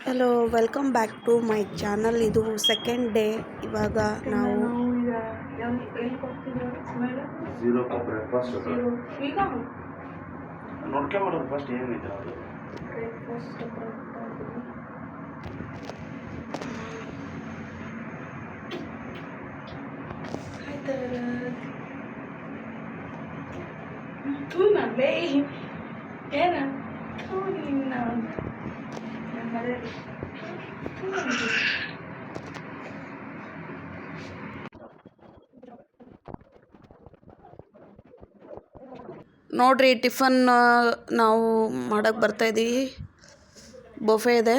Hello, welcome back to my channel. ಇದು second day. ಇವಾಗ ನಾವು ನೋಡ್ಕೊಂಬರೋದು ಫಸ್ಟ್ ಏನಿದೆ ನೋಡ್ರಿ, ಟಿಫನ್ ನಾವು ಮಾಡೋಕ್ಕೆ ಬರ್ತಾಯಿದ್ದೀವಿ. ಬೊಫೆ ಇದೆ,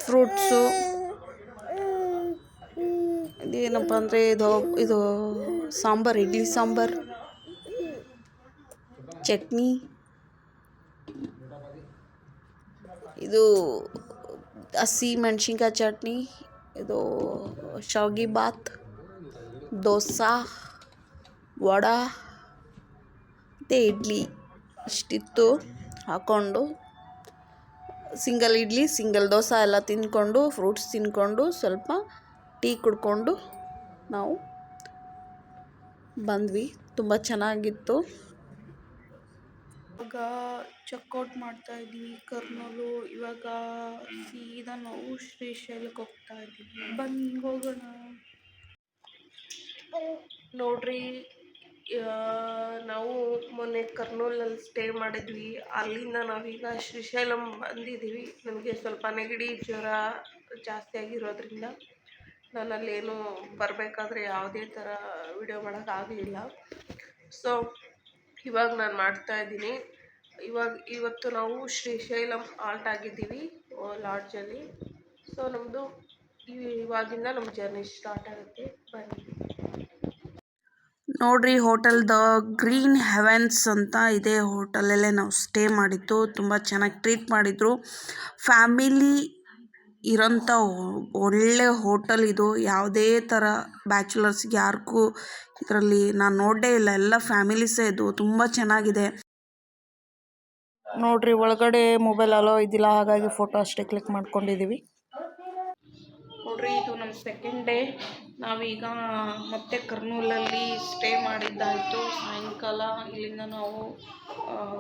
ಫ್ರೂಟ್ಸು. ಇದೇನಪ್ಪ ಅಂದರೆ ಇದು ಸಾಂಬಾರು, ಇಡ್ಲಿ ಸಾಂಬಾರು, ಚಟ್ನಿ, ಇದು ಹಸಿ ಮೆಣಸಿನ್ಕಾಯಿ ಚಟ್ನಿ, ಇದು ಶಾವ್ಗೆ ಬಾತ್, ದೋಸೆ, ವಡೆ ಮತ್ತು ಇಡ್ಲಿ ಇಷ್ಟಿತ್ತು ಹಾಕ್ಕೊಂಡು ಸಿಂಗಲ್ ಇಡ್ಲಿ ಸಿಂಗಲ್ ದೋಸೆ ಎಲ್ಲ ತಿಂದ್ಕೊಂಡು ಫ್ರೂಟ್ಸ್ ತಿಂದ್ಕೊಂಡು ಸ್ವಲ್ಪ ಟೀ ಕುಡ್ಕೊಂಡು ನಾವು ಬಂದ್ವಿ. ತುಂಬ ಚೆನ್ನಾಗಿತ್ತು. ಇವಾಗ ಚೆಕ್ಔಟ್ ಮಾಡ್ತಾಯಿದ್ದೀವಿ ಕರ್ನೂಲು. ಇವಾಗ ಸೀದಾ ನಾವು ಶ್ರೀಶೈಲಕ್ಕೆ ಹೋಗ್ತಾ ಇದ್ದೀವಿ. ಬನ್ನಿ ಹೋಗೋಣ. ನೋಡ್ರಿ, ನಾವು ಮೊನ್ನೆ ಕರ್ನೂಲಲ್ಲಿ ಸ್ಟೇ ಮಾಡಿದ್ವಿ. ಅಲ್ಲಿಂದ ನಾವೀಗ ಶ್ರೀಶೈಲಂ ಬಂದಿದ್ದೀವಿ. ನಮಗೆ ಸ್ವಲ್ಪ ನೆಗಡಿ ಜ್ವರ ಜಾಸ್ತಿ ಆಗಿರೋದ್ರಿಂದ ನಾನಲ್ಲೇನು ಬರಬೇಕಾದ್ರೆ ಯಾವುದೇ ಥರ ವಿಡಿಯೋ ಮಾಡೋಕ್ಕಾಗಲಿಲ್ಲ. ಸೊ ಇವಾಗ ನಾನು ಮಾಡ್ತಾಯಿದ್ದೀನಿ. ಇವತ್ತು ನಾವು ಶ್ರೀಶೈಲಂ ಆಲ್ಟ್ ಆಗಿದ್ದೀವಿ ಲಾಡ್ಜಲ್ಲಿ. ಸೊ ನಮ್ಮದು ಇವಾಗಿಂದ ನಮ್ಮ ಜರ್ನಿ ಸ್ಟಾರ್ಟ್ ಆಗುತ್ತೆ. ಬನ್ನಿ ನೋಡ್ರಿ, ಹೋಟೆಲ್ ದ ಗ್ರೀನ್ ಹೆವೆನ್ಸ್ ಅಂತ ಇದೆ. ಹೋಟೆಲಲ್ಲೇ ನಾವು ಸ್ಟೇ ಮಾಡಿದ್ದು. ತುಂಬ ಚೆನ್ನಾಗಿ ಟ್ರೀಟ್ ಮಾಡಿದರು. ಫ್ಯಾಮಿಲಿ ಇರೋಂಥ ಒಳ್ಳೆ ಹೋಟೆಲ್ ಇದು. ಯಾವುದೇ ಥರ ಬ್ಯಾಚುಲರ್ಸ್ಗೆ ಯಾರಿಗೂ ಇದರಲ್ಲಿ ನಾನು ನೋಡೇ ಇಲ್ಲ. ಎಲ್ಲ ಫ್ಯಾಮಿಲೀಸೇ ಇದು. ತುಂಬ ಚೆನ್ನಾಗಿದೆ. ನೋಡ್ರಿ, ಒಳಗಡೆ ಮೊಬೈಲ್ ಅಲೋ ಇದ್ದಿಲ್ಲ, ಹಾಗಾಗಿ ಫೋಟೋ ಅಷ್ಟೇ ಕ್ಲಿಕ್ ಮಾಡ್ಕೊಂಡಿದ್ದೀವಿ. ನೋಡ್ರಿ, ಇದು ನಮ್ಮ ಸೆಕೆಂಡ್ ಡೇ. ನಾವೀಗ ಮತ್ತೆ ಕರ್ನೂಲಲ್ಲಿ ಸ್ಟೇ ಮಾಡಿದ್ದಾಯಿತು. ಸಾಯಂಕಾಲ ಇಲ್ಲಿಂದ ನಾವು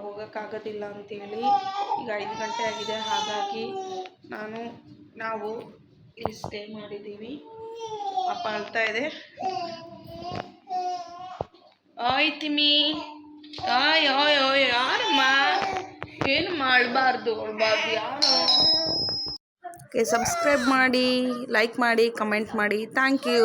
ಹೋಗೋಕ್ಕಾಗೋದಿಲ್ಲ ಅಂತೇಳಿ ಈಗ 5 ಗಂಟೆ ಆಗಿದೆ. ಹಾಗಾಗಿ ನಾವು ಇಲ್ಲಿ ಸ್ಟೇ ಮಾಡಿದ್ದೀವಿ. ಪಾಪ ಅಳ್ತಾ ಇದೆ. ಆಯ್ ತಿಮ್ಮಿ, ಆಯ್ ಓಯ್ ಓಯ್, ಯಾರಮ್ಮ? ಏನು ಮಾಡಬಾರ್ದು ಯಾರು? ಓಕೆ, ಸಬ್ಸ್ಕ್ರೈಬ್ ಮಾಡಿ, ಲೈಕ್ ಮಾಡಿ, ಕಮೆಂಟ್ ಮಾಡಿ. Thank you.